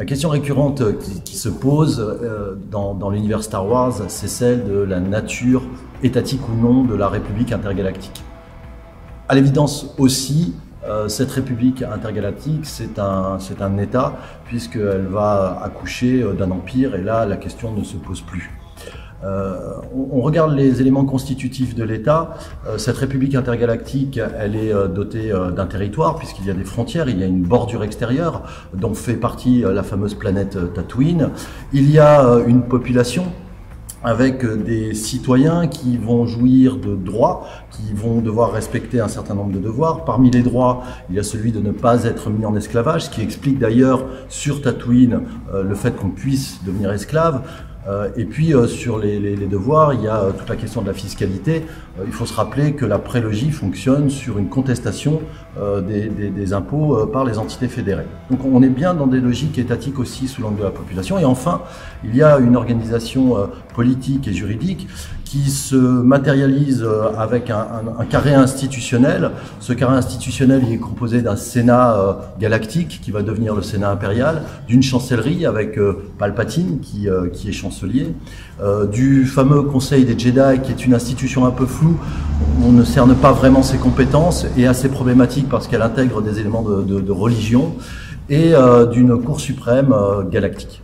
La question récurrente qui se pose dans l'univers Star Wars, c'est celle de la nature étatique ou non de la République intergalactique. À l'évidence aussi, cette République intergalactique, c'est un État, puisqu'elle va accoucher d'un empire, et là, la question ne se pose plus. On regarde les éléments constitutifs de l'État. Cette République intergalactique, elle est dotée d'un territoire, puisqu'il y a des frontières, il y a une bordure extérieure, dont fait partie la fameuse planète Tatooine. Il y a une population avec des citoyens qui vont jouir de droits, qui vont devoir respecter un certain nombre de devoirs. Parmi les droits, il y a celui de ne pas être mis en esclavage, ce qui explique d'ailleurs sur Tatooine le fait qu'on puisse devenir esclave. Et puis sur les devoirs, il y a toute la question de la fiscalité. Il faut se rappeler que la prélogie fonctionne sur une contestation des impôts par les entités fédérées. Donc on est bien dans des logiques étatiques aussi sous l'angle de la population. Et enfin, il y a une organisation politique et juridique qui se matérialise avec un carré institutionnel. Ce carré institutionnel il est composé d'un Sénat galactique qui va devenir le Sénat impérial, d'une chancellerie avec Palpatine qui est chancelier, du fameux Conseil des Jedi qui est une institution un peu floue, on ne cerne pas vraiment ses compétences et assez problématique parce qu'elle intègre des éléments de religion, et d'une Cour suprême galactique.